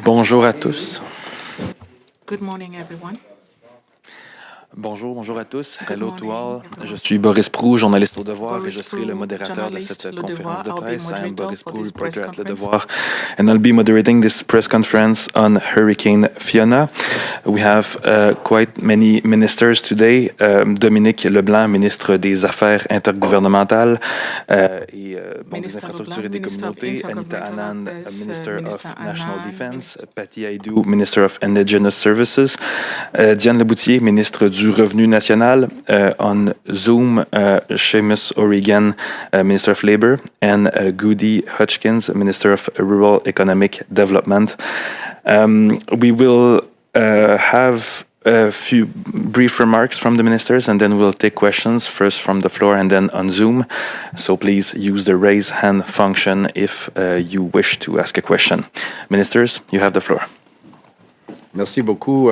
Bonjour à tous. Good morning, everyone. Bonjour à tous. Good Hello to all. morning, everyone. Je suis Boris Prou, journaliste au Devoir, et je Boris serai le Prou, modérateur de journalist, cette Le conférence Devoir. de I'll be presse. I am moderator Boris for Prou, this press reporter at Le conference. Devoir, and I'll be moderating this press conference on Hurricane Fiona. We have quite many ministers today. Dominic, LeBlanc, ministre des Affaires intergouvernementales et des infrastructures et des communautés. Anita Anand, Minister of National Defense. Patty Hajdu, Minister of Indigenous Services. Diane Leboutier, ministre du Revenu national. On Zoom, Seamus O'Regan, Minister of Labour, and Goody Hutchkins, Minister of Rural Economic Development. We will have a few brief remarks from the ministers, and then we'll take questions, first from the floor and then on Zoom. So please use the raise hand function if you wish to ask a question. Ministers, you have the floor. Merci beaucoup,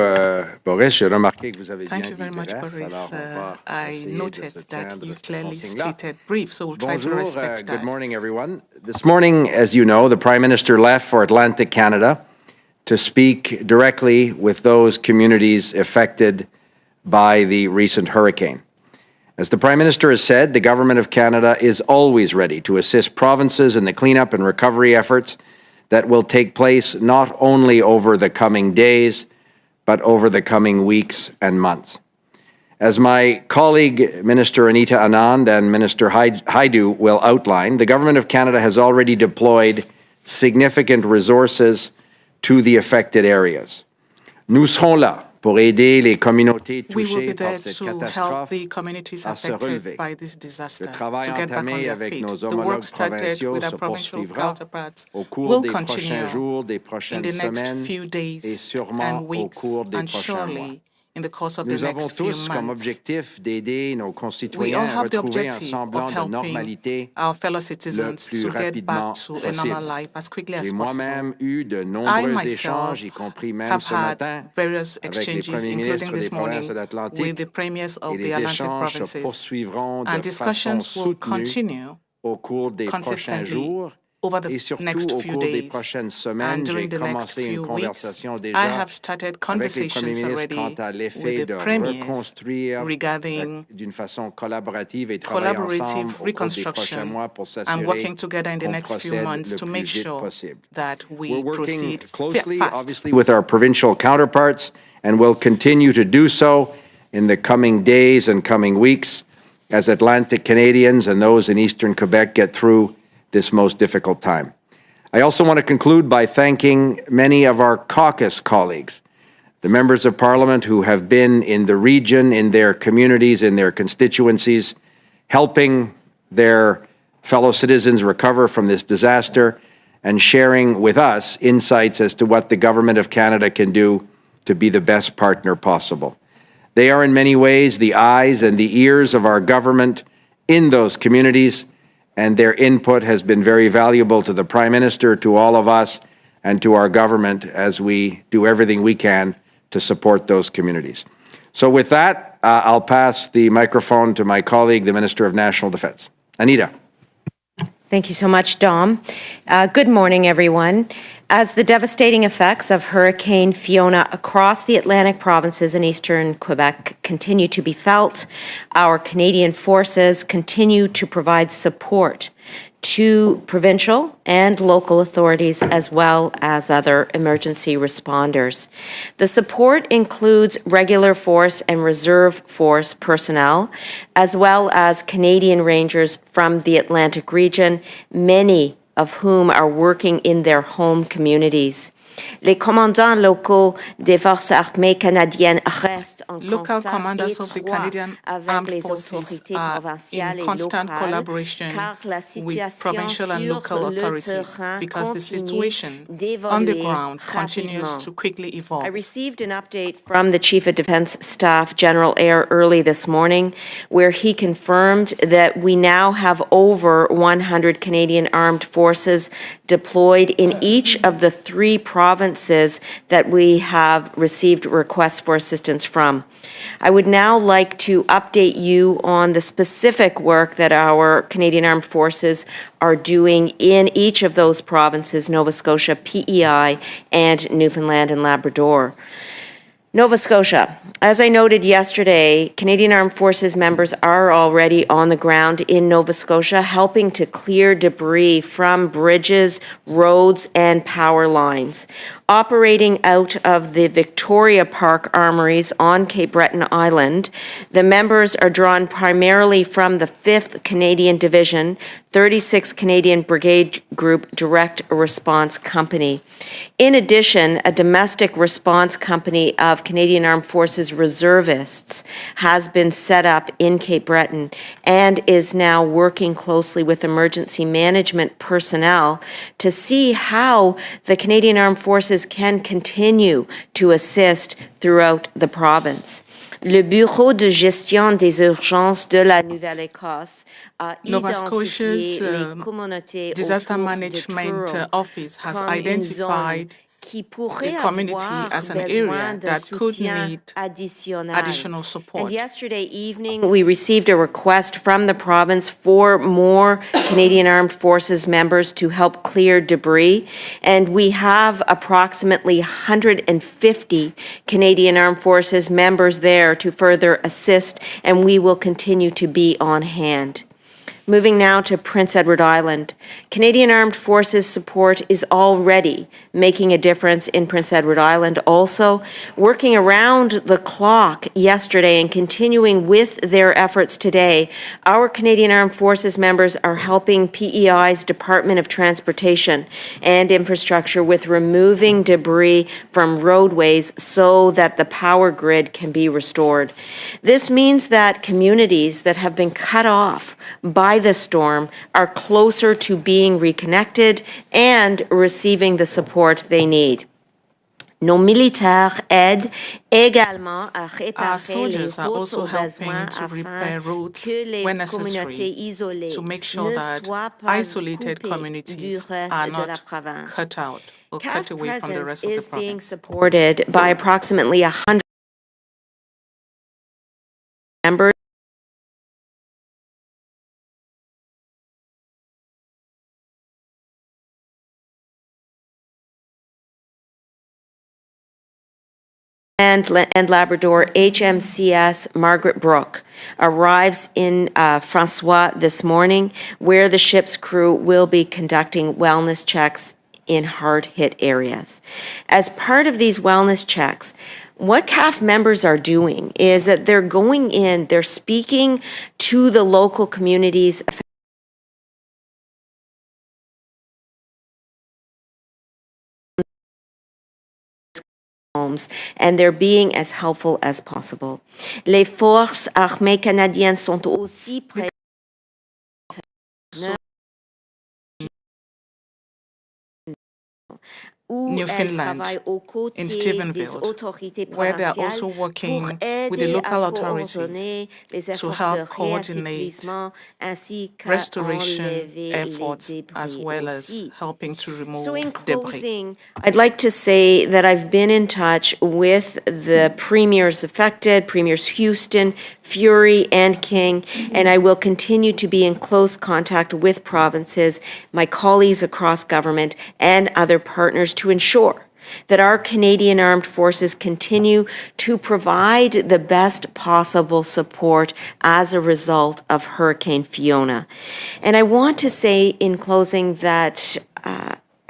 Boris. J'ai remarqué que vous avez Thank bien you very dit much, bref, Boris. alors on va I essayer de noticed se that tenir you de cette clearly consigne-là. stated brief, so we'll try to Bonjour, respect good that. morning, everyone. This morning, as you know, the Prime Minister left for Atlantic Canada to speak directly with those communities affected by the recent hurricane. As the Prime Minister has said, the Government of Canada is always ready to assist provinces in the cleanup and recovery efforts that will take place not only over the coming days, but over the coming weeks and months. As my colleague, Minister Anita Anand and Minister Hajdu will outline, the Government of Canada has already deployed significant resources to the affected areas. Nous serons là pour aider les communautés We will be touchées par there cette to help catastrophe the communities à se affected relever. by this disaster Le travail to get back on entamé their avec feet. nos The work homologues started provinciaux with our se provincial poursuivra counterparts au cours will des continue prochains jours, des in prochaines the next semaines few et days sûrement and au weeks, cours des and prochains mois. surely in the course of the Nous avons next few tous comme months. objectif d'aider nos We all concitoyens à have the retrouver un objective semblant of de helping normalité our fellow le citizens plus to get back rapidement to a normal possible. life as quickly J'ai as moi-même possible. eu de I nombreux myself échanges, y compris même have ce had matin, various avec les exchanges, premiers including ministres this des provinces morning de with l'Atlantique, the premiers et of the les Atlantic échanges se provinces, poursuivront and de façon discussions will soutenue continue au cours des prochains consistently jours over the et surtout next au few cours des days. prochaines And semaines. during J'ai the next commencé une few weeks, conversation I déjà have started avec les premiers conversations ministres quant already à with l'effet the de premiers reconstruire regarding d'une façon collaborative et travailler collaborative ensemble au cours des prochains reconstruction mois pour and s'assurer working together in the qu'on next few procède months le to plus make vite sure possible. that we We're working proceed closely, fast. obviously, with our provincial counterparts, and will continue to do so in the coming days and coming weeks as Atlantic Canadians and those in Eastern Quebec get through this most difficult time. I also want to conclude by thanking many of our caucus colleagues, the members of Parliament who have been in the region, in their communities, in their constituencies, helping their fellow citizens recover from this disaster and sharing with us insights as to what the Government of Canada can do to be the best partner possible. They are in many ways the eyes and the ears of our government in those communities, and their input has been very valuable to the Prime Minister, to all of us, and to our government as we do everything we can to support those communities. So with that, I'll pass the microphone to my colleague, the Minister of National Defence. Anita. Thank you so much, Dom. Good morning, everyone. As the devastating effects of Hurricane Fiona across the Atlantic provinces and eastern Quebec continue to be felt, our Canadian forces continue to provide support to provincial and local authorities as well as other emergency responders. The support includes regular force and reserve force personnel, as well as Canadian Rangers from the Atlantic region, many of whom are working in their home communities. Les commandants locaux des forces armées canadiennes restent en Local contact commanders of the étroit Canadian avec Armed les Forces autorités are provinciales in et constant locales, collaboration car la with situation provincial and sur local le authorities terrain because the continue situation on the d'évoluer ground continues rapidement. to quickly evolve. I received an update from the Chief of Defence Staff, General Eyre, early this morning, where he confirmed that we now have over 100 Canadian Armed Forces deployed in each of the 3 provinces provinces that we have received requests for assistance from. I would now like to update you on the specific work that our Canadian Armed Forces are doing in each of those provinces, Nova Scotia, PEI, and Newfoundland and Labrador. Nova Scotia. As I noted yesterday, Canadian Armed Forces members are already on the ground in Nova Scotia helping to clear debris from bridges, roads, and power lines. Operating out of the Victoria Park Armories on Cape Breton Island, the members are drawn primarily from the 5th Canadian Division, 36th Canadian Brigade Group Direct Response Company. In addition, a domestic response company of Canadian Armed Forces reservists has been set up in Cape Breton and is now working closely with emergency management personnel to see how the Canadian Armed Forces can continue to assist throughout the province. Le Bureau de gestion des urgences de la Nouvelle-Écosse a Nova identifié Scotia's les communautés Disaster autour de Management Truro Office has comme une identified zone qui pourrait the community avoir as an besoin area d'un that could soutien need additionnel. additional And support. yesterday evening, we received a request from the province for more Canadian Armed Forces members to help clear debris. And we have approximately 150 Canadian Armed Forces members there to further assist, and we will continue to be on hand. Moving now to Prince Edward Island. Canadian Armed Forces support is already making a difference in Prince Edward Island. Also, working around the clock yesterday and continuing with their efforts today, our Canadian Armed Forces members are helping PEI's Department of Transportation and Infrastructure with removing debris from roadways so that the power grid can be restored. This means that communities that have been cut off by the storm are closer to being reconnected and receiving the support they need. Nos militaires aident également à Our réparer les soldiers are routes also au helping besoin to repair afin roads que les when communautés necessary isolées to make sure ne that soient pas isolated coupées communities du reste are de la not province. cut out or CAF cut away from the presence rest of the is being province. supported by approximately 100 members and Labrador. HMCS Margaret Brooke arrives in Francois this morning, where the ship's crew will be conducting wellness checks in hard-hit areas. As part of these wellness checks, what CAF members are doing is that they're going in, they're speaking to the local communities homes, and they're being as helpful as possible. Les forces armées canadiennes sont aussi prêtes. Newfoundland, in Stephenville, where they are also working with the local authorities to help coordinate restoration efforts as well as helping to remove So in debris. closing, I'd like to say that I've been in touch with the premiers affected, Premiers Houston, Fury, and King, and I will continue to be in close contact with provinces, my colleagues across government, and other partners to ensure that our Canadian Armed Forces continue to provide the best possible support as a result of Hurricane Fiona. And I want to say in closing that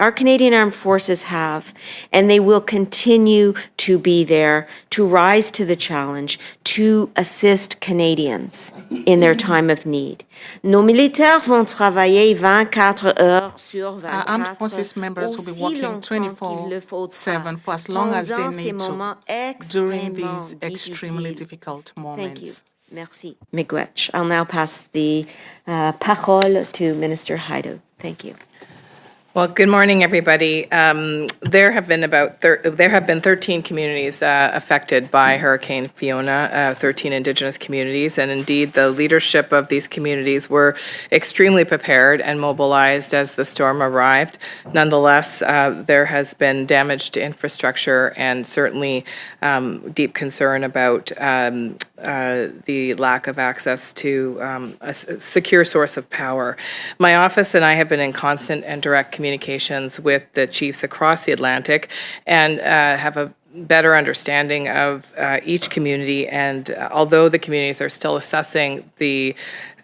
our Canadian Armed Forces have, and they will continue to be there to rise to the challenge, to assist Canadians in their time of need. Nos militaires vont travailler 24 heures sur 24, Our armed forces members will be aussi working longtemps qu'il le faudra, 24/7 for as long as they pendant ces need to moments during extrêmement these extremely difficiles. difficult Thank you. moments. Merci. Miigwech. I'll now pass the parole to Minister Hajdu. Thank you. Well, good morning, everybody. There have been 13 communities affected by Hurricane Fiona, 13 Indigenous communities, and indeed the leadership of these communities were extremely prepared and mobilized as the storm arrived. Nonetheless, there has been damage to infrastructure and certainly deep concern about the lack of access to a secure source of power. My office and I have been in constant and direct communications with the chiefs across the Atlantic and have a better understanding of each community. And although the communities are still assessing the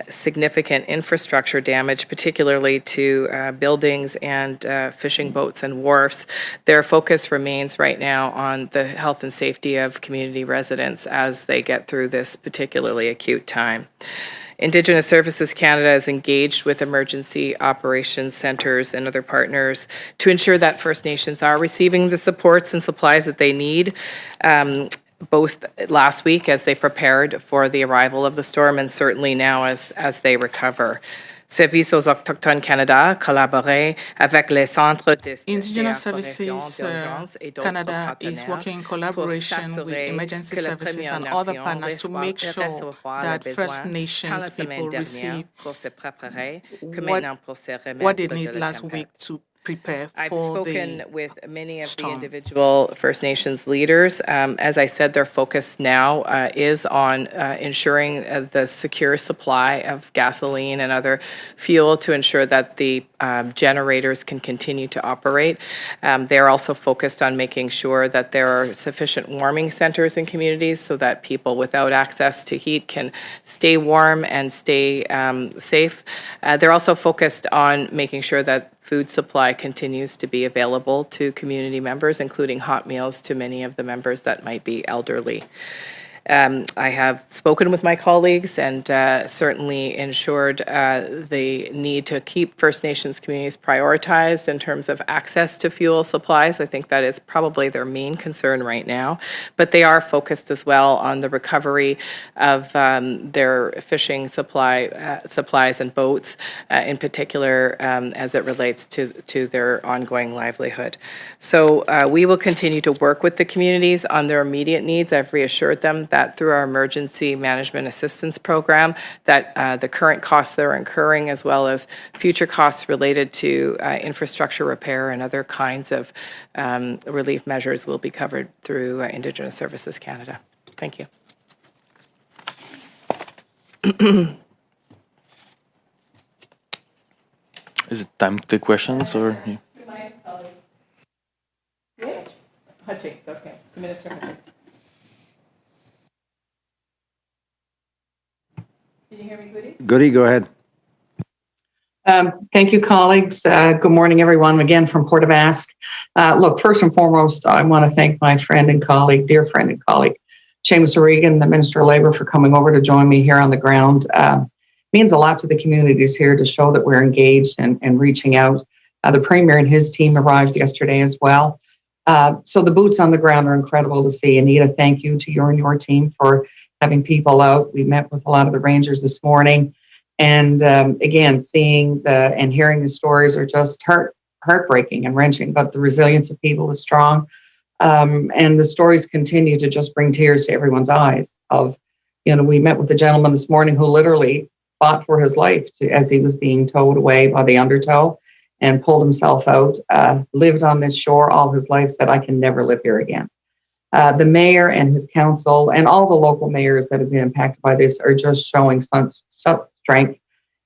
significant infrastructure damage, particularly to buildings and fishing boats and wharfs, their focus remains right now on the health and safety of community residents as they get through this particularly acute time. Indigenous Services Canada is engaged with emergency operations centres and other partners to ensure that First Nations are receiving the supports and supplies that they need, both last week as they prepared for the arrival of the storm and certainly now as they recover. Services aux Autochtones Canada collaborer avec les centres de Indigenous Services Canada is working in collaboration with emergency services and other partners to make sure that First Nations people receive what they need last week to prepare I've for spoken the with many of storm. the individual First Nations leaders. As I said, their focus now is on ensuring the secure supply of gasoline and other fuel to ensure that the generators can continue to operate. They're also focused on making sure that there are sufficient warming centers in communities so that people without access to heat can stay warm and stay safe. They're also focused on making sure that food supply continues to be available to community members, including hot meals to many of the members that might be elderly. I have spoken with my colleagues and certainly ensured the need to keep First Nations communities prioritized in terms of access to fuel supplies. I think that is probably their main concern right now, but they are focused as well on the recovery of their fishing supplies and boats, in particular as it relates to their ongoing livelihood. So we will continue to work with the communities on their immediate needs. I've reassured them that through our emergency management assistance program, that the current costs they're incurring, as well as future costs related to infrastructure repair and other kinds of relief measures, will be covered through Indigenous Services Canada. Thank you. Is it time to take questions or? Yeah. Hajdu, okay. Minister Hajdu. Can you hear me, Goody? Goody, go ahead. Thank you, colleagues. Good morning, everyone, again from Port of Ask. Look, first and foremost, I want to thank my friend and colleague, dear friend and colleague, Seamus O'Regan, the Minister of Labour, for coming over to join me here on the ground. Means a lot to the communities here to show that we're engaged and reaching out. The Premier and his team arrived yesterday as well. So the boots on the ground are incredible to see. Anita, thank you to you and your team for having people out. We met with a lot of the Rangers this morning. And again, seeing and hearing the stories are just heartbreaking and wrenching, but the resilience of people is strong. And the stories continue to just bring tears to everyone's eyes. We met with a gentleman this morning who literally fought for his life as he was being towed away by the undertow and pulled himself out, lived on this shore all his life, said, I can never live here again. The mayor and his council and all the local mayors that have been impacted by this are just showing such strength.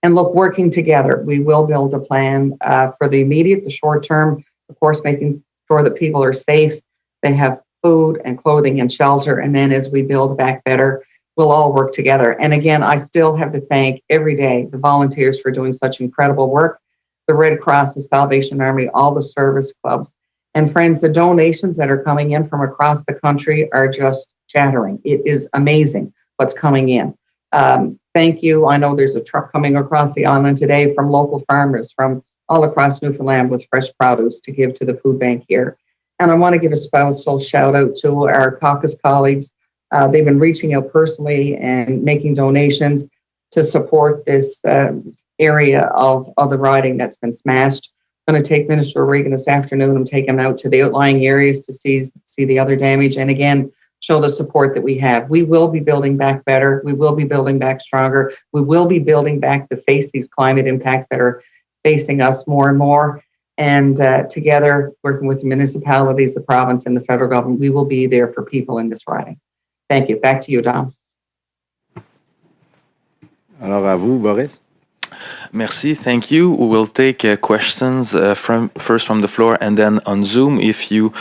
And look, working together, we will build a plan for the immediate, the short term, of course, making sure that people are safe, they have food and clothing and shelter. And then as we build back better, we'll all work together. And again, I still have to thank every day the volunteers for doing such incredible work, the Red Cross, the Salvation Army, all the service clubs. And friends, the donations that are coming in from across the country are just shattering. It is amazing what's coming in. Thank you. I know there's a truck coming across the island today from local farmers from all across Newfoundland with fresh produce to give to the food bank here. And I want to give a special shout out to our caucus colleagues. They've been reaching out personally and making donations to support this area of the riding that's been smashed. going to take Minister Regan this afternoon and take him out to the outlying areas to see the other damage. And again, show the support that we have. We will be building back better. We will be building back stronger. We will be building back to face these climate impacts that are facing us more and more. And together, working with the municipalities, the province, and the federal government, we will be there for people in this riding. Thank you. Back to you, Dom. Alors à vous, Boris. Merci, thank you. We will take questions first from the floor and then on Zoom. If you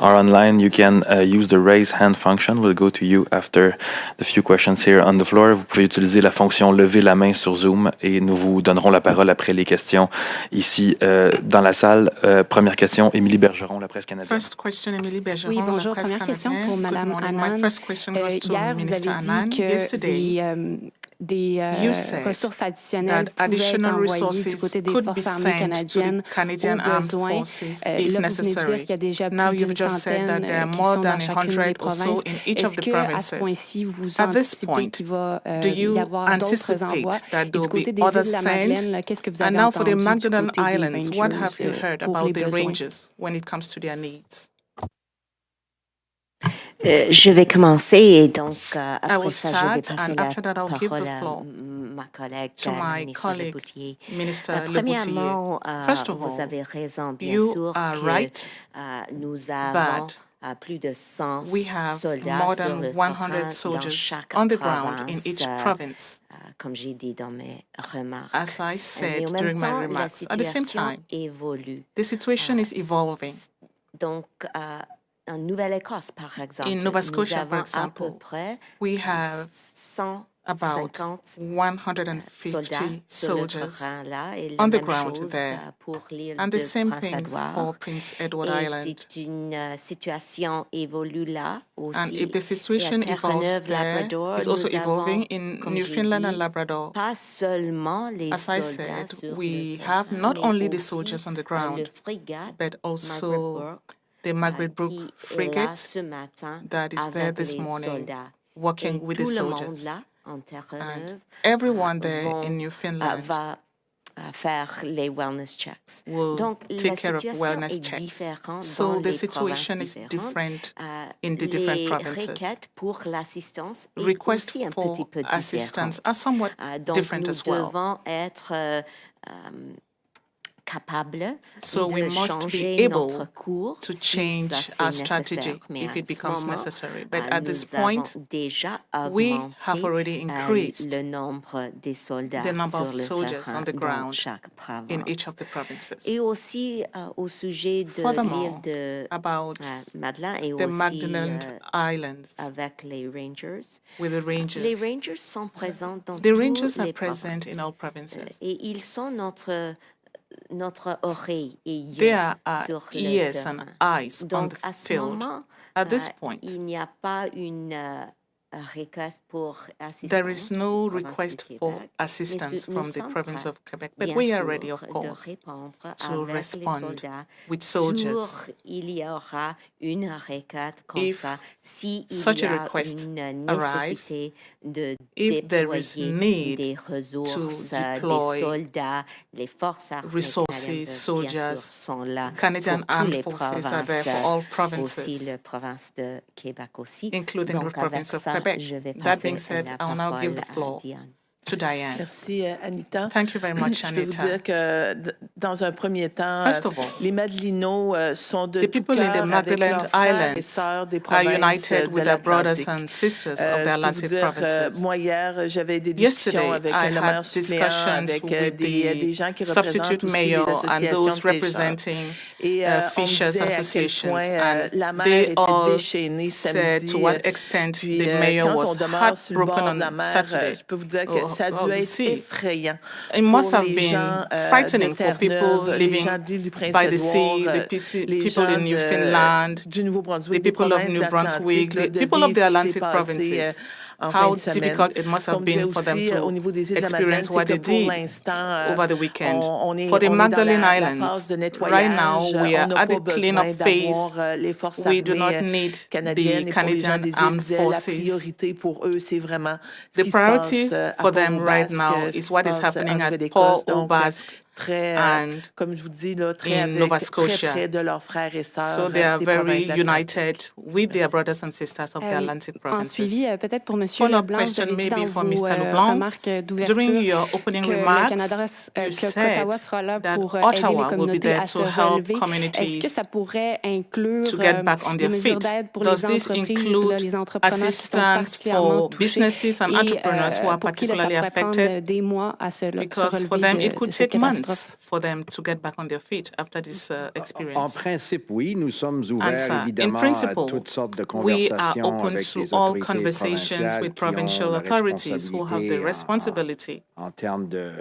are online, you can use the raise hand function. We'll go to you after the few questions here on the floor. Vous pouvez utiliser la fonction lever la main sur Zoom et nous vous donnerons la parole après les questions ici dans la salle. Première question, Émilie Bergeron, la presse canadienne. First question, Émilie Bergeron, oui, bonjour. la presse Première question canadienne. pour Mme Anand. My first question goes to Hier, Minister vous avez Anand. dit que Yesterday, des ressources additionnelles pouvaient être envoyées du côté des forces armées canadiennes au besoin. Là, vous venez de dire qu'il y a déjà plus d'une centaine qui sont dans chacune des provinces. Est-ce qu'à ce point-ci, vous anticipez qu'il va y avoir d'autres envois? Et du côté des îles de la Madeleine, qu'est-ce que vous avez entendu du côté des Rangers what have you heard pour about les the besoins? Rangers when it comes to their needs? Je vais commencer et donc après ça, je vais start, passer and after that, I'll give parole the à floor ma collègue, to my ministre colleague, Leboutier. Minister Premièrement, Leboutier. First of vous all, avez raison, bien you sûr, are que right nous avons that plus de 100 we have soldats more sur than le 100 terrain dans soldiers chaque on the ground in province, each province, comme j'ai dit dans mes remarques. as I said Mais en during même my temps, remarks. la At the same situation time, évolue. the situation is evolving. Donc, en Nouvelle-Écosse, par exemple, In Nova Scotia, nous for avons à peu example, près we have 150 about soldats 150 sur le soldiers terrain là, et on la the même ground chose there. pour l'île And de the same thing Prince-Édouard. for Prince Edward Et Island. c'est une situation évolue là aussi. And if the situation Et à evolves there, Terre-Neuve-Labrador, it's also nous evolving avons, in comme j'ai Newfoundland and dit, Labrador. pas seulement les As I soldats said, sur we le have terrain, not mais only the aussi, soldiers on the le ground, frégate but also Margaret the Margaret Brooke qui est là frigate ce matin that is there avec this les morning, soldats. working Et with tout the le monde soldiers. là, en Terre-Neuve, And everyone there in Newfoundland va faire les wellness checks. will Donc, take la care of situation wellness est checks. différente So dans the les situation provinces is différentes. different in the different Les provinces. requêtes pour l'assistance est Requests aussi un for petit peu assistance différent. are somewhat Donc, different nous as well. devons être capables So we de must be changer able notre cours to si change ça, our c'est strategy nécessaire. Mais if à it ce becomes moment, necessary. But at this nous avons point, déjà we augmenté have already increased le nombre des soldats the number sur of le soldiers terrain on the dans ground chaque province. in each of the provinces. Et aussi au sujet de Furthermore, l'île de about Madeleine et the aussi Magdalen Islands avec les Rangers. with the Rangers. Les Rangers sont présents dans The toutes Rangers are les present provinces. in all provinces. Et ils sont notre oreille et They yeux are sur le ears terrain. and eyes on Donc, the à ce field. moment, At this point, il n'y a pas une request pour assistance. there is no province du request Québec, for mais assistance nous from the sommes province prêts, of Quebec, but bien we are sûr, ready, of de course, répondre to avec les respond soldats with soldiers sur il y aura une requête comme if ça, si such il y a a request une arrives, nécessité de if there is déployer need des ressources, to des deploy soldats, les forces armées resources, canadiennes, bien soldiers, sûr, sont là Canadian pour toutes Armed les Forces are there for provinces, all aussi provinces, la province de Québec aussi. including Donc, the province avec of ça, Quebec. je vais That being passer said, la I will now give the parole à floor Diane. to Diane. Merci, Anita. Thank you very much, Je peux vous Anita. dire que dans un premier temps, First of all, les Madelinos sont de the tout people in the cœur avec Magdalen leurs frères et Islands sœurs des are provinces united de with their brothers l'Atlantique. and sisters of the Je peux vous Atlantic dire, provinces. moi hier, j'avais des discussions Yesterday, avec I le had maire suppléant, discussions avec with des the gens qui substitute représentent aussi les mayor and associations those de pêcheurs. representing Et on me fishers disait à quel associations, point and la mer they était all déchaînée said samedi. to what extent Puis the mayor quand on was demeure sur le heartbroken bord de la on mer, Saturday. je peux vous dire que ça a of dû the être sea. effrayant It must pour have les been gens frightening de for people Terre-Neuve, les living gens de l'île du by the sea, Prince-Édouard, the les people gens in Newfoundland, du the Nouveau-Brunswick, des people of provinces New de l'Atlantique, Brunswick, the de people of the vivre ce qui s'est Atlantic passé provinces. en fin How de semaine. difficult it must have Comme disait been for them aussi au to niveau des îles de la Madeleine, experience what c'est they que pour did l'instant, over the weekend. on est For the dans Magdalen la Islands, phase de right nettoyage. now we On are n'a at pas the besoin cleanup phase. d'avoir les forces We do not armées need canadiennes. the Et pour les gens Canadian des îles, Armed la Forces. priorité pour eux, c'est vraiment ce The qui se passe priority à for them right Port-au-Basque, now ce qui is se what is passe happening en at Nouvelle-Écosse. Port au Donc, Basque and comme je vous dis, là, in Nova Scotia. près de leurs frères et sœurs. So they are des very provinces united with their brothers and sisters of the Atlantic En suivi, provinces. peut-être pour Monsieur Follow-up LeBlanc, vous question avez dit maybe dans for vos Mr. LeBlanc. remarques During d'ouverture your opening que le remarks, Canada, you que said Ottawa sera là that pour aider les Ottawa will be communautés there à se to help relever. Est-ce que communities ça pourrait inclure to get back on des their mesures feet. d'aide pour Does les this entreprises, include les entrepreneurs qui sont assistance particulièrement for touchés businesses and et entrepreneurs who are pour qui ça particularly pourrait prendre affected? des mois à se Because for relever them, it de could cette take months catastrophe? for them to get back on their feet after this En experience. principe, oui, nous sommes ouverts Answer. In évidemment à principle, toutes sortes de we are conversations open avec to les all autorités conversations provinciales with qui ont provincial la authorities who have the responsabilité responsibility en termes de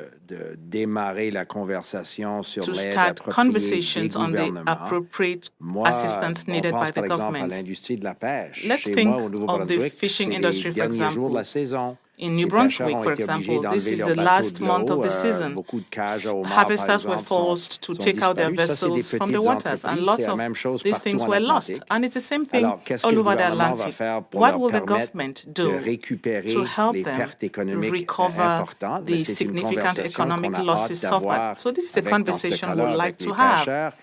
démarrer la conversation sur to l'aide start appropriée des conversations on the gouvernements. appropriate Moi, assistance on needed pense by the par exemple à governments. l'industrie de la pêche. Let's Chez think moi, au of the Nouveau-Brunswick, fishing c'est industry, les for derniers jours de la example. saison. In New Les Brunswick, pêcheurs ont for été obligés example, this d'enlever is leurs the bateaux last de month of l'eau. the season. Beaucoup de cages à homards, par Harvesters were exemple, forced to sont take out their disparus. Ça, c'est des vessels from the petites waters, and entreprises. lots C'est la of même chose these partout things en were lost. Atlantique. And it's the same thing Alors, qu'est-ce que all le over the gouvernement va Atlantic. faire pour What leur will the permettre government de do récupérer to help les them pertes économiques recover importantes? Mais the c'est une significant conversation economic qu'on a losses hâte suffered? d'avoir So this is a avec, dans ce conversation cas-là, we'd like avec to les have. pêcheurs.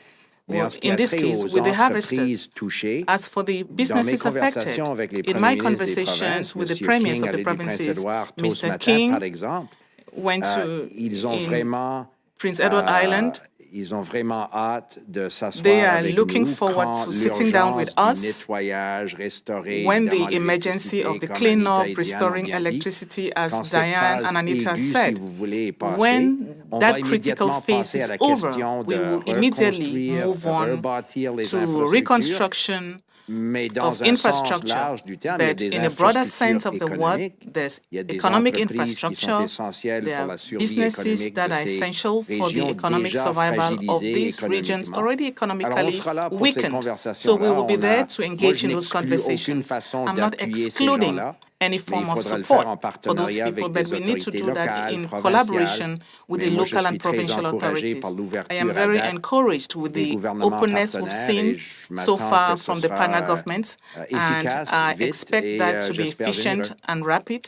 Mais en ce qui In a this trait case, aux with the entreprises harvesters, touchées, as for the dans mes businesses affected, conversations avec les in premiers my ministres des conversations provinces, with the M. premiers King of the allait du provinces, Prince-Édouard tôt ce Mr. matin, King par exemple, went to ils ont in vraiment Prince Edward Island. ils ont vraiment hâte de s'asseoir They are avec looking nous forward quand to sitting down with l'urgence du us nettoyage, restaurer when évidemment the emergency l'électricité, of the comme cleanup, Anita et Diane ont restoring bien dit. electricity, as Quand cette Diane phase and Anita aiguë, said, si vous voulez, est passée, when on va that critical immédiatement phase passer à is la over, question we de will immediately reconstruire, move on rebâtir les to infrastructures. reconstruction Mais dans of un sens infrastructure. large du terme, il y a But des in a broader sense infrastructures of the word, économiques. there's Il y a des economic entreprises qui sont infrastructure, essentielles there pour are la survie businesses économique that de are ces essential for the régions economic déjà survival of fragilisées these regions économiquement. already Alors, on economically sera là pour ces weakened. So conversations-là. we will be On there a- to moi, engage je in those n'exclus aucune conversations. façon I'm not d'appuyer ces excluding gens-là, any mais il form of faudra le faire en support for those partenariat people, avec but des we need to autorités do that locales, in provinciales. collaboration with Mais the moi, je local and suis très provincial encouragé authorities. par I l'ouverture am à very date encouraged with des the gouvernements openness we've partenaires et seen je so m'attends far que ce from the sera, partner governments, and efficace, I vite expect et, that to be j'espère efficient généreux. and rapid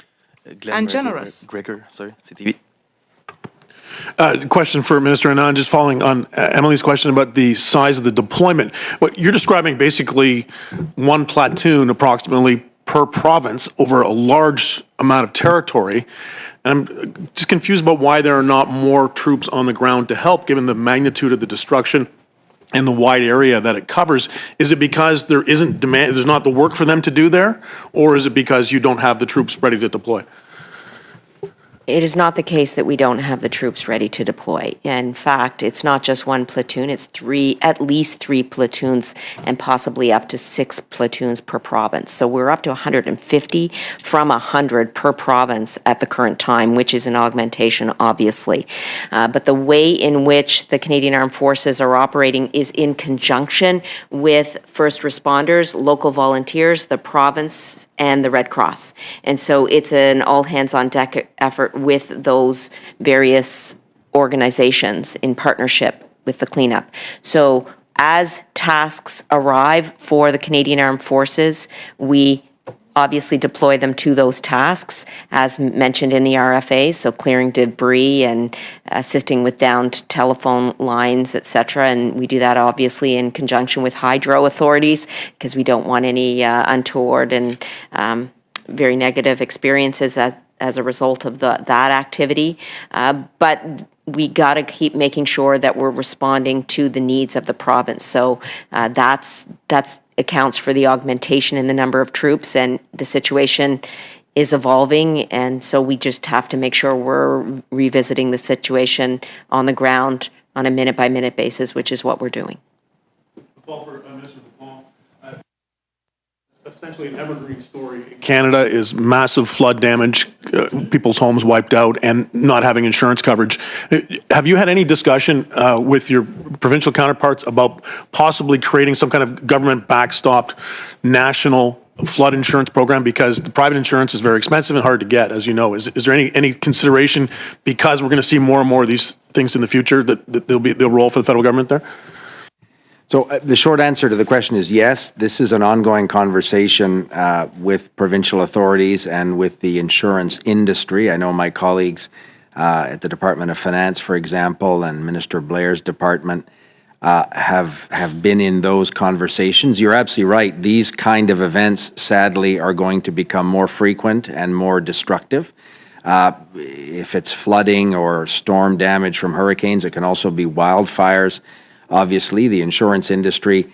Glenn and generous. Gregor, sorry, CTV. Question for Minister Anand, just following on Emily's question about the size of the deployment. What you're describing basically one platoon approximately per province over a large amount of territory. And I'm just confused about why there are not more troops on the ground to help, given the magnitude of the destruction and the wide area that it covers. Is it because there isn't demand, there's not the work for them to do there? Or is it because you don't have the troops ready to deploy? It is not the case that we don't have the troops ready to deploy. In fact, it's not just one platoon, it's at least three platoons and possibly up to 6 platoons per province. So we're up to 150 from 100 per province at the current time, which is an augmentation, obviously. But the way in which the Canadian Armed Forces are operating is in conjunction with first responders, local volunteers, the province, and the Red Cross. And so it's an all-hands-on-deck effort with those various organizations in partnership with the cleanup. So as tasks arrive for the Canadian Armed Forces, we obviously deploy them to those tasks, as mentioned in the RFA, so clearing debris and assisting with downed telephone lines, et cetera. And we do that obviously in conjunction with hydro authorities, because we don't want any untoward and very negative experiences as a result of that activity. But we got to keep making sure that we're responding to the needs of the province. So that's accounts for the augmentation in the number of troops, and the situation is evolving, and so we just have to make sure we're revisiting the situation on the ground on a minute-by-minute basis, which is what we're doing. Minister LeBlanc, essentially an evergreen story. Canada is massive flood damage, people's homes wiped out, and not having insurance coverage. Have you had any discussion with your provincial counterparts about possibly creating some kind of government backstopped national flood insurance program? Because the private insurance is very expensive and hard to get, as you know. Is there any consideration, because we're going to see more and more of these things in the future, that they'll roll for the federal government there? So the short answer to the question is yes. This is an ongoing conversation with provincial authorities and with the insurance industry. I know my colleagues at the Department of Finance, for example, and Minister Blair's department have been in those conversations. You're absolutely right. These kind of events, sadly, are going to become more frequent and more destructive. If it's flooding or storm damage from hurricanes, it can also be wildfires. Obviously, the insurance industry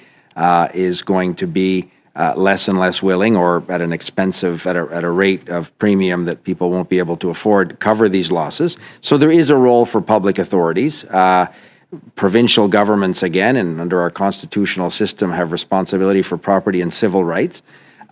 is going to be less and less willing, or at an expensive, at a rate of premium that people won't be able to afford, cover these losses. So there is a role for public authorities. Provincial governments, again, and under our constitutional system, have responsibility for property and civil rights.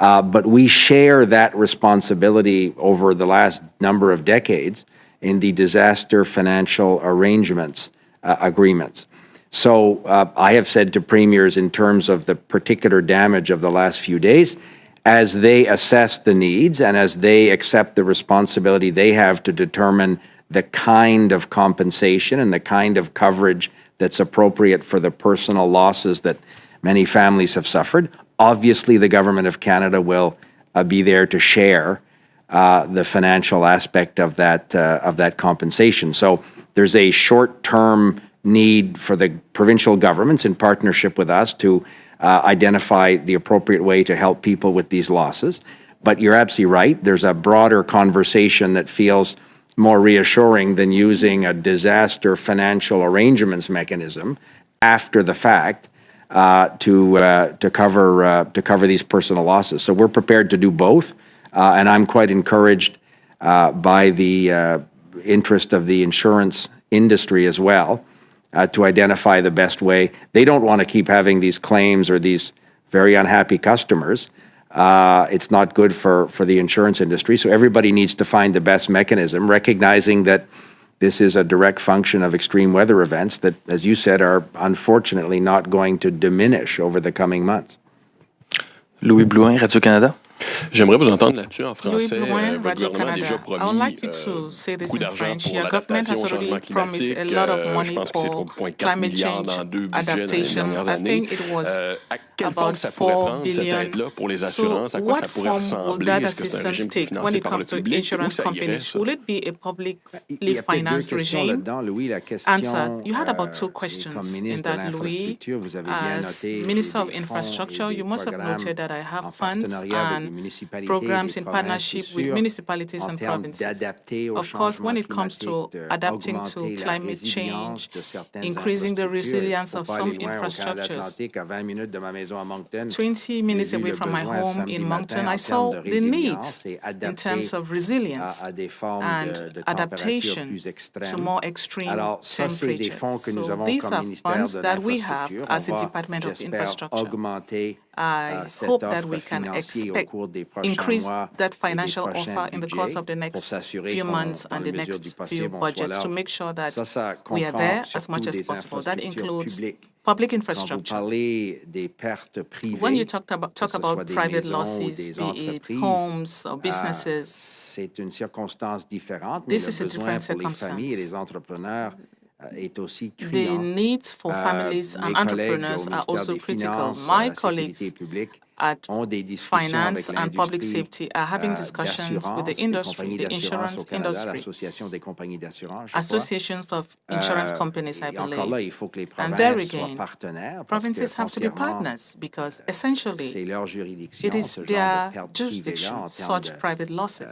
But we share that responsibility over the last number of decades in the disaster financial arrangements agreements. So I have said to premiers, in terms of the particular damage of the last few days, as they assess the needs and as they accept the responsibility they have to determine the kind of compensation and the kind of coverage that's appropriate for the personal losses that many families have suffered, obviously the Government of Canada will be there to share the financial aspect of that compensation. So there's a short-term need for the provincial governments, in partnership with us, to identify the appropriate way to help people with these losses. But you're absolutely right. There's a broader conversation that feels more reassuring than using a disaster financial arrangements mechanism after the fact to cover these personal losses. So we're prepared to do both, and I'm quite encouraged by the interest of the insurance industry as well to identify the best way. They don't want to keep having these claims or these very unhappy customers. It's not good for the insurance industry. So everybody needs to find the best mechanism, recognizing that this is a direct function of extreme weather events that, as you said, are unfortunately not going to diminish over the coming months. Louis Blouin, Radio-Canada. J'aimerais vous entendre là-dessus en français. Louis Blouin, Votre gouvernement a déjà Radio-Canada. I would promis like you to say this beaucoup in d'argent French. pour Your government has l'adaptation au already changement promised a climatique. lot of Je money pense que c'est for 3,4 climate milliards change dans 2 budgets dans les adaptation. dernières I années. think it was À quelle forme about ça pourrait 4 prendre, cette billion. aide-là, pour les So assurances? À quoi what ça pourrait form will ressembler? that Est-ce que c'est un assistance régime qui est take when financé it par comes le to public? Où insurance ça irait, companies? ça? Will it be a publicly Il y a peut-être deux financed questions regime? là-dedans, Louis. La question, Answer. You had about 2 et questions comme in ministre de that, Louis. l'Infrastructure, vous avez bien As noté Minister of des fonds Infrastructure, et des you must have programmes noted that I en have funds partenariat avec les and municipalités et programs les in provinces, partnership c'est with sûr, municipalities en and termes provinces. d'adapter au Of course, when changement it comes to climatique, adapting to d'augmenter la climate résilience change, de certaines increasing the infrastructures. resilience Faut of pas some aller loin, au Canada infrastructures. Atlantique, à 20 minutes de ma maison à Moncton, 20 minutes j'ai vu away le from my besoin home samedi in Moncton, matin I en saw termes de the résilience needs et in terms adapter of resilience à des formes and de température adaptation plus to extrêmes. more extreme Alors, ça, c'est des fonds temperatures. que nous So avons these comme are ministère funds de that we have l'Infrastructure. as a On va, Department of j'espère, Infrastructure. augmenter I cette hope that offre we can financière au expect cours des prochains increase mois that et des financial prochains offer in the course budgets of the pour next s'assurer few qu'on, months dans and la the mesure du next few possible, on soit budgets là. to make sure that Ça we are comprend there as surtout much as des possible. That infrastructures includes publiques. public Quand vous infrastructure. parlez des pertes privées, When you talk que about ce soit des private maisons ou losses, des be it entreprises, homes or businesses, c'est une circonstance différente, mais this le is a besoin different pour les familles et circumstance. les entrepreneurs est aussi The criant. needs for families Mes and collègues au entrepreneurs are ministère also des critical. Finances, My la sécurité colleagues publique at ont des discussions finance avec and public l'industrie safety are having discussions with the d'assurance, des industry, compagnies the d'assurance insurance au Canada, industry, l'Association des compagnies d'assurance, je crois. associations of insurance companies, I Et encore là, believe. il faut que les And there provinces soient again, partenaires parce que provinces have to be foncièrement, partners because essentially c'est leur juridiction, it is ce genre their de perte privée-là jurisdiction, en termes such private losses.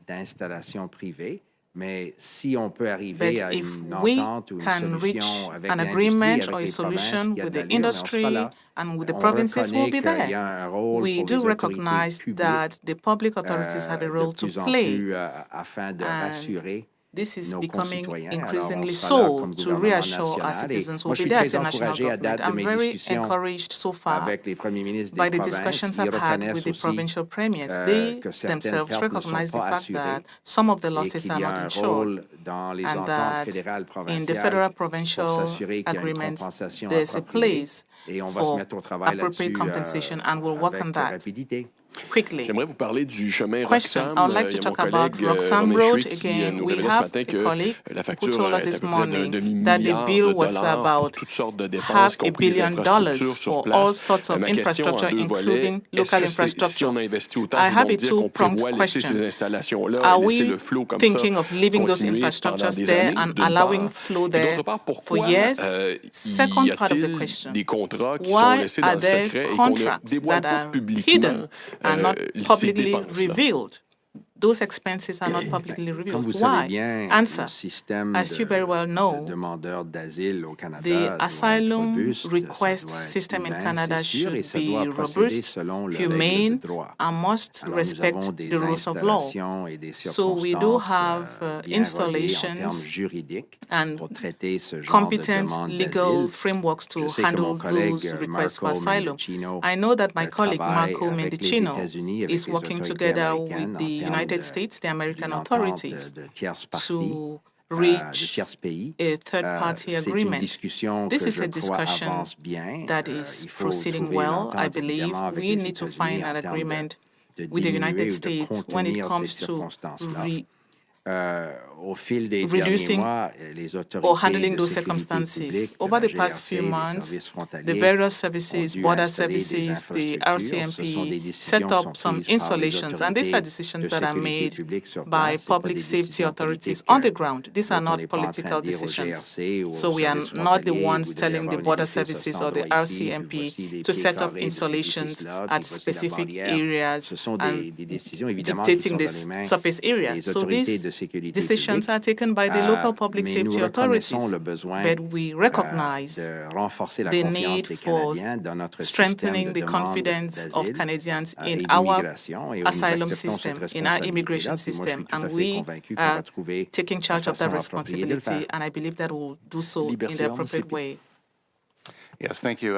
d'installation privée. Mais si on peut arriver But à if une we entente ou une can reach solution avec an l'industrie, agreement avec or a les provinces, solution qui a with de the l'allure, mais on sera industry là. and with the On provinces, we'll reconnaît be qu'il y there. a un rôle We pour do les autorités recognize publiques that the public authorities have a de role to plus en play. plus afin de rassurer This is nos becoming concitoyens. Alors, on increasingly sera là so comme to gouvernement reassure our national. Et citizens moi, will je be suis there as très a national encouragé à government. date de I'm mes very discussions encouraged so far avec les premiers ministres by des the provinces. discussions Ils I've had with reconnaissent the aussi provincial premiers. They que certaines themselves pertes ne sont recognize the pas fact that assurées some of the et losses qu'il are y a not un insured, rôle dans les and ententes that fédérales in the provinciales federal pour provincial s'assurer qu'il y a une agreements, compensation there's a appropriée. place Et on va se for mettre au travail appropriate là-dessus compensation, and we'll work on avec that rapidité. quickly. J'aimerais vous parler du chemin Question. Roxham. I would like Il y to a mon talk about collègue Roxham Romain Road. Chuy qui Again, nous we révélait ce have matin a que colleague la who facture told us est à this peu près d'un morning that the demi-milliard bill de was dollars pour about toutes sortes de dépenses, half a compris des billion infrastructures dollars sur for place. all sorts of Ma question en infrastructure, deux volets, including est-ce local que si infrastructure. on investit autant, I have vous a donc dire qu'on two-pronged prévoit laisser ces question. installations-là Are et laisser we le flot comme thinking ça of leaving those continuer pendant infrastructures des there années, and d'une allowing part? flow Et there d'autre part, for pourquoi years? y Second part of the a-t-il question. des contrats qui sont Why laissés are dans le there secret et qu'on ne contracts dévoile that pas are publiquement hidden and not ces publicly dépenses-là? revealed? Those expenses are not publicly Comme revealed. vous savez Why? bien, Answer. le système As you very well de know, demandeurs d'asile au Canada the doit être asylum robuste, ça request doit être system in humain, Canada c'est sûr, et should ça doit be procéder robust, selon les règles humane, de droit. and must Alors, nous respect avons des the rules of law. installations et des So we do circonstances have bien rodées en termes installations juridiques and pour traiter ce genre de competent demande legal d'asile. frameworks Je to sais que mon handle collègue those requests for Marco asylum. Mendicino I know that my colleague travaille Marco avec les Mendicino États-Unis, avec is les working autorités together américaines with en the termes United States, the American d'une entente authorities, de tierce partie, to de reach tierce pays. a third-party C'est une agreement. discussion This que is je a crois discussion avance bien. that is Il faut proceeding trouver une well. I entente, believe évidemment, avec we les need to États-Unis find en an termes agreement de with the diminuer United ou de States when it contenir comes ces to circonstances-là. Au fil des reducing derniers mois, les or autorités handling de those sécurité circumstances. publique, Over la the past GRC, few les months, services the frontaliers various ont services, dû border installer des services, the infrastructures. Ce sont des RCMP, décisions set qui sont up some prises par les installations, and these are autorités decisions de that are sécurité made publique sur by place. C'est pas public des safety décisions authorities politiques. on the ground. These are Donc, on not n'est pas en train political de dire aux decisions. GRC ou So aux we are services not the frontaliers, ones vous devez telling the avoir une border édifice à services cet or the endroit ici, puis RCMP voici les to pieds set up carrés de cet installations édifice-là, puis at voici la specific barrière. areas Ce sont and des décisions, évidemment, qui dictating sont dans this les mains surface area. des So autorités these de sécurité decisions publique. are taken by the local public Mais nous safety reconnaissons authorities. le besoin But we recognize de renforcer la the confiance need des for Canadiens dans notre strengthening système de the demande confidence of d'asile Canadians et in our d'immigration. Et nous asylum acceptons system, cette in our responsabilité-là. immigration Puis moi, je suis system, tout à and fait we convaincu qu'on va are trouver taking charge la of that façon appropriée de le faire. responsibility, and I believe that we'll do so in the Liberté, appropriate way. Yes, thank you.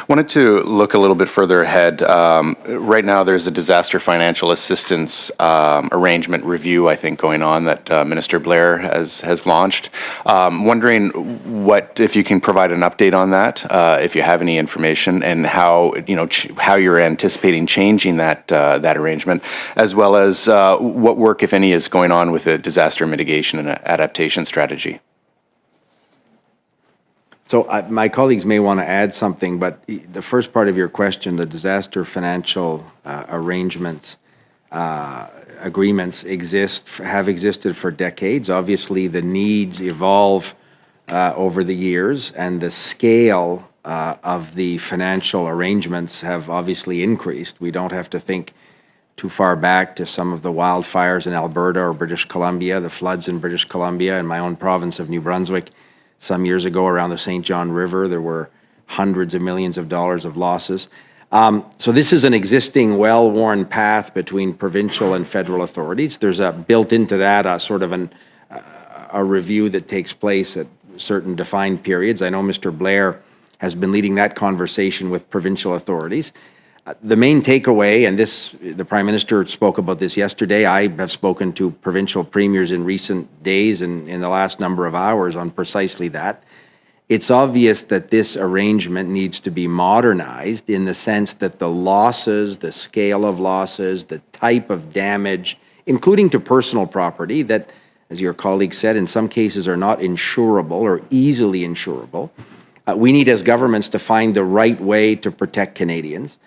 Wanted to look a little bit further ahead. Right now, there's a disaster financial assistance arrangement review, I think, going on that Minister Blair has launched. Wondering if you can provide an update on that, if you have any information, and how how you're anticipating changing that arrangement, as well as what work, if any, is going on with the disaster mitigation and adaptation strategy. So my colleagues may want to add something, but the first part of your question, the disaster financial arrangements, agreements have existed for decades. Obviously, the needs evolve over the years, and the scale of the financial arrangements have obviously increased. We don't have to think too far back to some of the wildfires in Alberta or British Columbia, the floods in British Columbia, in my own province of New Brunswick. Some years ago around the St. John River, there were hundreds of millions of dollars of losses. So this is an existing, well-worn path between provincial and federal authorities. There's built into that a sort of a review that takes place at certain defined periods. I know Mr. Blair has been leading that conversation with provincial authorities. The main takeaway, and the Prime Minister spoke about this yesterday, I have spoken to provincial premiers in recent days and in the last number of hours on precisely that. It's obvious that this arrangement needs to be modernized in the sense that the losses, the scale of losses, the type of damage, including to personal property that, as your colleague said, in some cases are not insurable or easily insurable. We need as governments to find the right way to protect Canadians.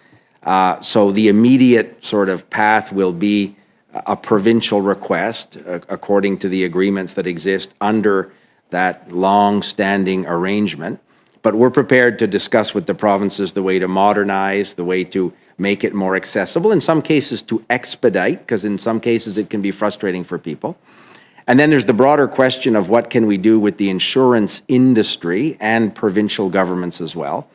So the immediate sort of path will be a provincial request according to the agreements that exist under that long-standing arrangement. But we're prepared to discuss with the provinces the way to modernize, the way to make it more accessible, in some cases to expedite, because in some cases it can be frustrating for people. And then there's the broader question of what can we do with the insurance industry and provincial governments as well,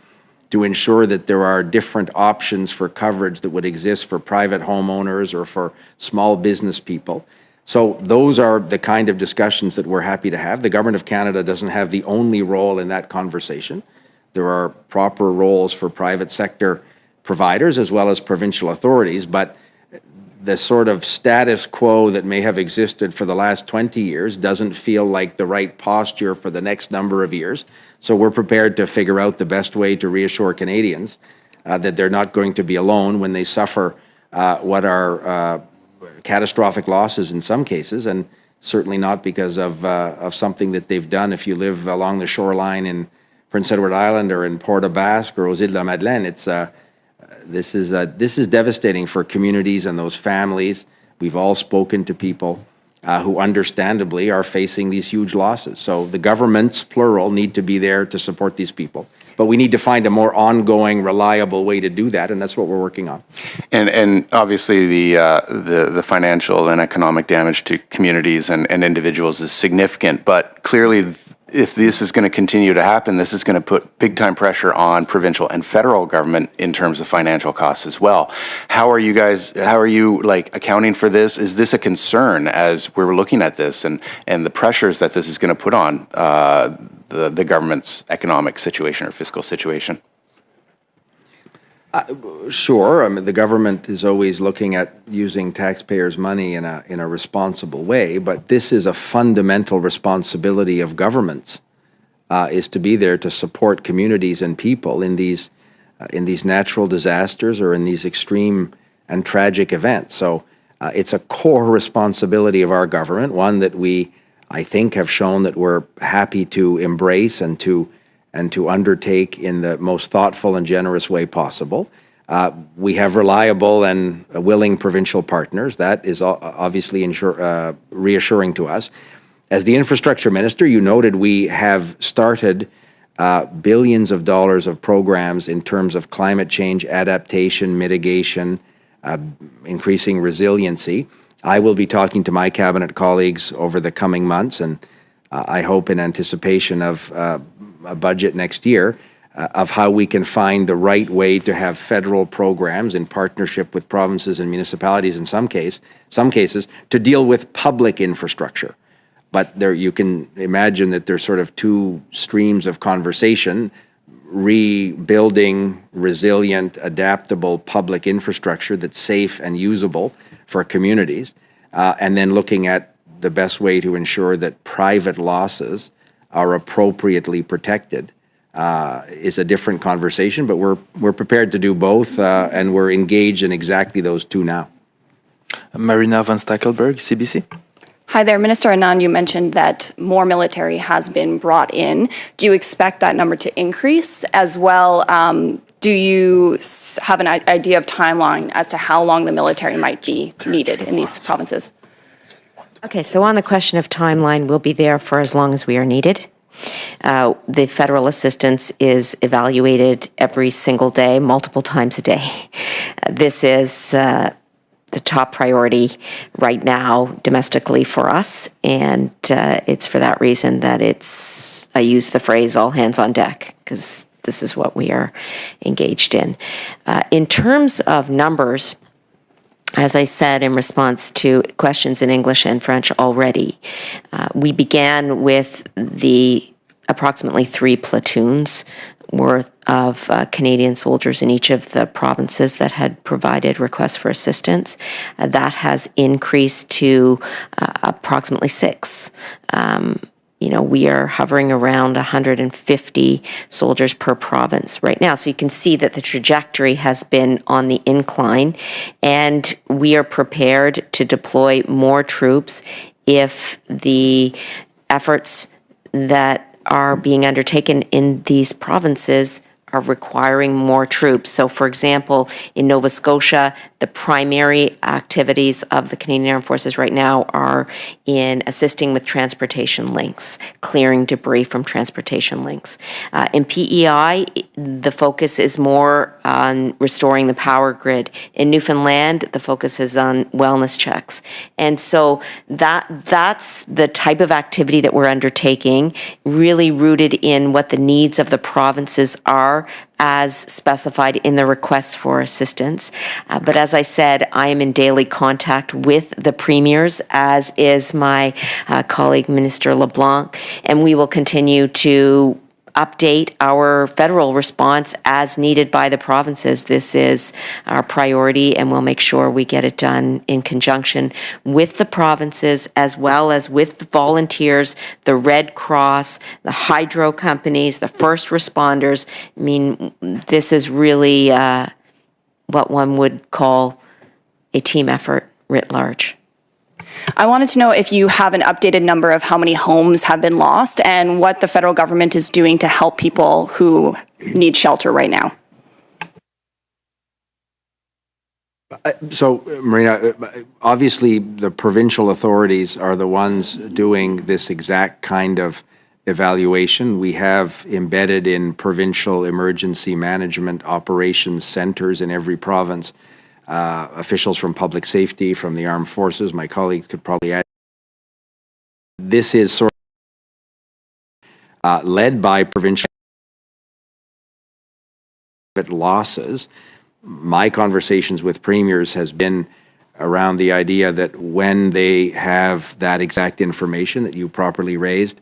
to ensure that there are different options for coverage that would exist for private homeowners or for small business people. So those are the kind of discussions that we're happy to have. The Government of Canada doesn't have the only role in that conversation. There are proper roles for private sector providers as well as provincial authorities, but the sort of status quo that may have existed for the last 20 years doesn't feel like the right posture for the next number of years. So we're prepared to figure out the best way to reassure Canadians that they're not going to be alone when they suffer what are catastrophic losses in some cases, and certainly not because of something that they've done. If you live along the shoreline in Prince Edward Island or in Port aux Basques or aux Îles de la Madeleine, this is devastating for communities and those families. We've all spoken to people who understandably are facing these huge losses. So the governments, plural, need to be there to support these people. But we need to find a more ongoing, reliable way to do that, and that's what we're working on. And obviously the financial and economic damage to communities and individuals is significant, but clearly if this is going to continue to happen, this is going to put big-time pressure on provincial and federal government in terms of financial costs as well. How are you like accounting for this? Is this a concern as we're looking at this and the pressures that this is going to put on the government's economic situation or fiscal situation? Sure. I mean, the government is always looking at using taxpayers' money in a responsible way, but this is a fundamental responsibility of governments, is to be there to support communities and people in these natural disasters or in these extreme and tragic events. So it's a core responsibility of our government, one that we, I think, have shown that we're happy to embrace and to undertake in the most thoughtful and generous way possible. We have reliable and willing provincial partners. That is obviously reassuring to us. As the infrastructure minister, you noted we have started billions of dollars of programs in terms of climate change adaptation, mitigation, increasing resiliency. I will be talking to my cabinet colleagues over the coming months, and I hope in anticipation of a budget next year, of how we can find the right way to have federal programs in partnership with provinces and municipalities in some cases to deal with public infrastructure. But there, you can imagine that there's sort of two streams of conversation: rebuilding resilient, adaptable public infrastructure that's safe and usable for communities, and then looking at the best way to ensure that private losses are appropriately protected is a different conversation, but we're prepared to do both, and we're engaged in exactly those two now. Marina van Stackelberg, CBC. Hi there, Minister Anand, you mentioned that more military has been brought in. Do you expect that number to increase as well? Do you have an idea of timeline as to how long the military might be needed in these provinces? Okay, so on the question of timeline, we'll be there for as long as we are needed. The federal assistance is evaluated every single day, multiple times a day. This is the top priority right now domestically for us, and it's for that reason that I use the phrase all hands on deck, because this is what we are engaged in. In terms of numbers, as I said in response to questions in English and French already, we began with the approximately 3 platoons worth of Canadian soldiers in each of the provinces that had provided requests for assistance. That has increased to approximately 6. We are hovering around 150 soldiers per province right now. So you can see that the trajectory has been on the incline, and we are prepared to deploy more troops if the efforts that are being undertaken in these provinces are requiring more troops. So, for example, in Nova Scotia, the primary activities of the Canadian Armed Forces right now are in assisting with transportation links, clearing debris from transportation links. In PEI, the focus is more on restoring the power grid. In Newfoundland, the focus is on wellness checks. And so that's the type of activity that we're undertaking, really rooted in what the needs of the provinces are as specified in the requests for assistance. But as I said, I am in daily contact with the premiers, as is my colleague, Minister LeBlanc, and we will continue to update our federal response as needed by the provinces. This is our priority, and we'll make sure we get it done in conjunction with the provinces, as well as with the volunteers, the Red Cross, the hydro companies, the first responders. I mean, this is really what one would call a team effort writ large. I wanted to know if you have an updated number of how many homes have been lost and what the federal government is doing to help people who need shelter right now. So, Marina, obviously the provincial authorities are the ones doing this exact kind of evaluation. We have embedded in provincial emergency management operations centers in every province officials from public safety, from the armed forces. My colleagues could probably add. This is sort of led by provincial losses. My conversations with premiers has been around the idea that when they have that exact information that you properly raised,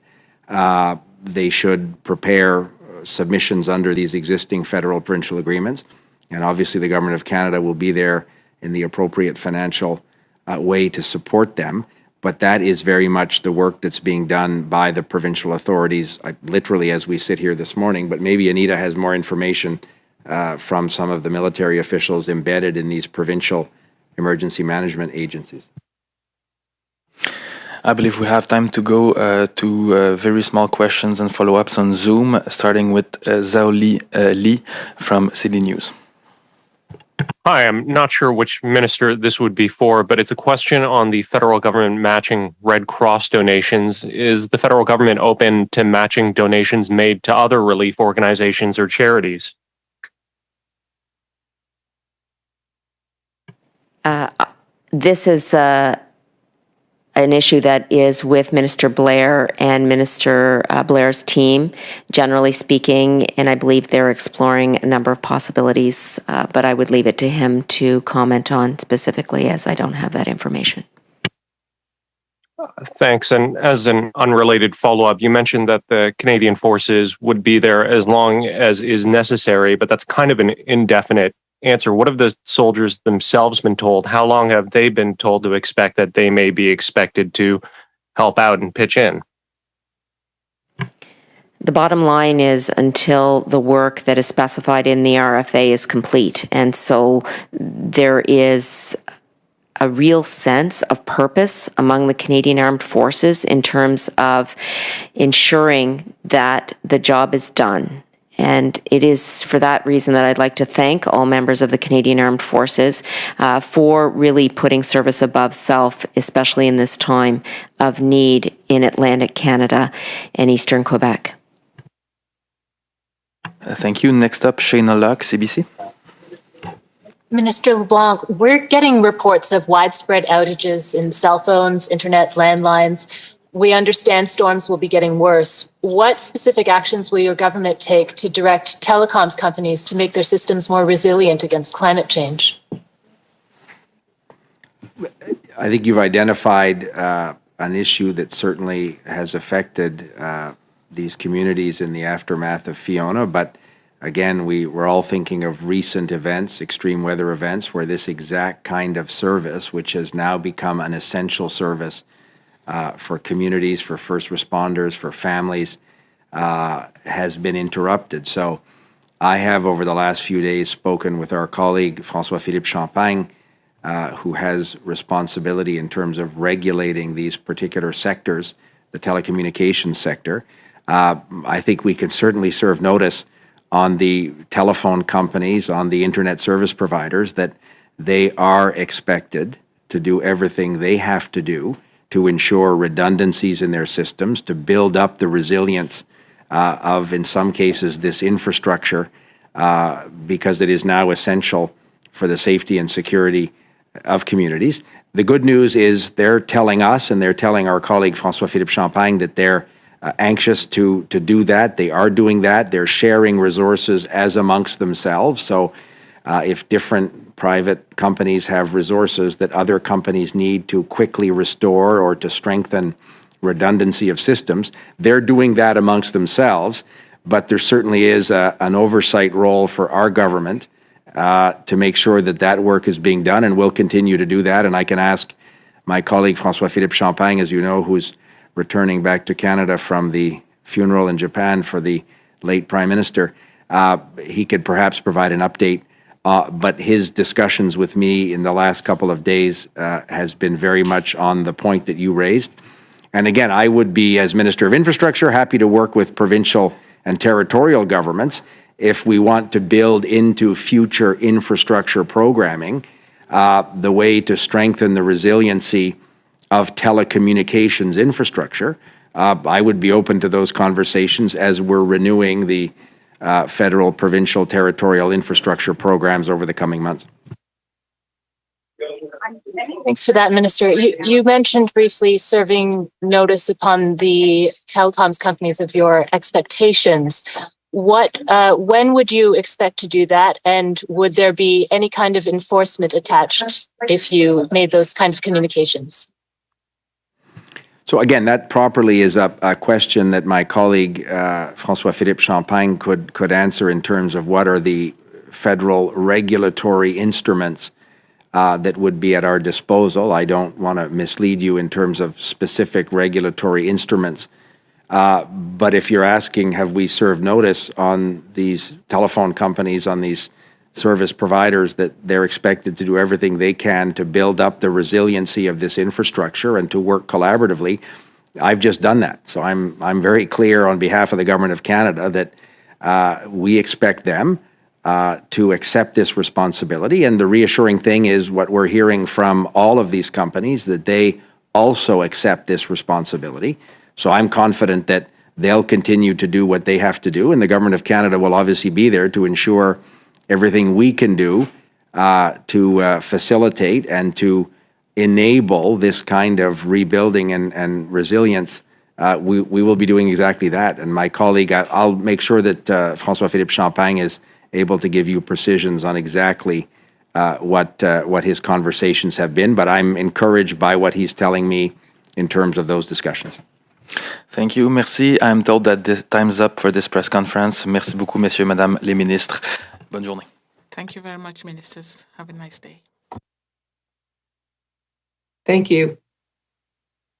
they should prepare submissions under these existing federal provincial agreements. And obviously the Government of Canada will be there in the appropriate financial way to support them. But that is very much the work that's being done by the provincial authorities, literally as we sit here this morning. But maybe Anita has more information from some of the military officials embedded in these provincial emergency management agencies. I believe we have time to go to very small questions and follow-ups on Zoom, starting with Zhaoli Li from City News. Hi, I'm not sure which minister this would be for, but it's a question on the federal government matching Red Cross donations. Is the federal government open to matching donations made to other relief organizations or charities? This is an issue that is with Minister Blair and Minister Blair's team, generally speaking, and I believe they're exploring a number of possibilities, but I would leave it to him to comment on specifically, as I don't have that information. Thanks. And as an unrelated follow-up, you mentioned that the Canadian forces would be there as long as is necessary, but that's kind of an indefinite answer. What have the soldiers themselves been told? How long have they been told to expect that they may be expected to help out and pitch in? The bottom line is until the work that is specified in the RFA is complete. And so there is a real sense of purpose among the Canadian Armed Forces in terms of ensuring that the job is done. And it is for that reason that I'd like to thank all members of the Canadian Armed Forces for really putting service above self, especially in this time of need in Atlantic Canada and Eastern Quebec. Thank you. Next up, Shayna Locke, CBC. Minister LeBlanc, we're getting reports of widespread outages in cell phones, internet, landlines. We understand storms will be getting worse. What specific actions will your government take to direct telecoms companies to make their systems more resilient against climate change? I think you've identified an issue that certainly has affected these communities in the aftermath of Fiona, but again, we're all thinking of recent events, extreme weather events, where this exact kind of service, which has now become an essential service for communities, for first responders, for families, has been interrupted. So I have, over the last few days, spoken with our colleague, François-Philippe Champagne, who has responsibility in terms of regulating these particular sectors, the telecommunications sector. I think we can certainly serve notice on the telephone companies, on the internet service providers, that they are expected to do everything they have to do to ensure redundancies in their systems, to build up the resilience of, in some cases, this infrastructure, because it is now essential for the safety and security of communities. The good news is they're telling us, and they're telling our colleague François-Philippe Champagne, that they're anxious to do that. They are doing that. They're sharing resources as amongst themselves. So if different private companies have resources that other companies need to quickly restore or to strengthen redundancy of systems, they're doing that amongst themselves. But there certainly is an oversight role for our government to make sure that that work is being done, and we'll continue to do that. And I can ask my colleague François-Philippe Champagne, as you know, who's returning back to Canada from the funeral in Japan for the late Prime Minister, he could perhaps provide an update but his discussions with me in the last couple of days has been very much on the point that you raised. And again, I would be, as Minister of Infrastructure, happy to work with provincial and territorial governments if we want to build into future infrastructure programming the way to strengthen the resiliency of telecommunications infrastructure. I would be open to those conversations as we're renewing the federal, provincial, territorial infrastructure programs over the coming months. Thanks for that, Minister. You mentioned briefly serving notice upon the telecoms companies of your expectations. When would you expect to do that? And would there be any kind of enforcement attached if you made those kind of communications? So again, that properly is a question that my colleague François-Philippe Champagne could answer in terms of what are the federal regulatory instruments that would be at our disposal. I don't want to mislead you in terms of specific regulatory instruments. But if you're asking, have we served notice on these telephone companies, on these service providers, that they're expected to do everything they can to build up the resiliency of this infrastructure and to work collaboratively, I've just done that. So I'm very clear on behalf of the Government of Canada that we expect them to accept this responsibility. And the reassuring thing is what we're hearing from all of these companies, that they also accept this responsibility. So I'm confident that they'll continue to do what they have to do, and the Government of Canada will obviously be there to ensure everything we can do to facilitate and to enable this kind of rebuilding and resilience. We will be doing exactly that. And my colleague, I'll make sure that François-Philippe Champagne is able to give you precisions on exactly what his conversations have been, but I'm encouraged by what he's telling me in terms of those discussions. Thank you. Merci. I'm told that the time's up for this press conference. Merci beaucoup, messieurs, madame les ministres. Bonne journée. Thank you very much, ministers. Have a nice day. Thank you.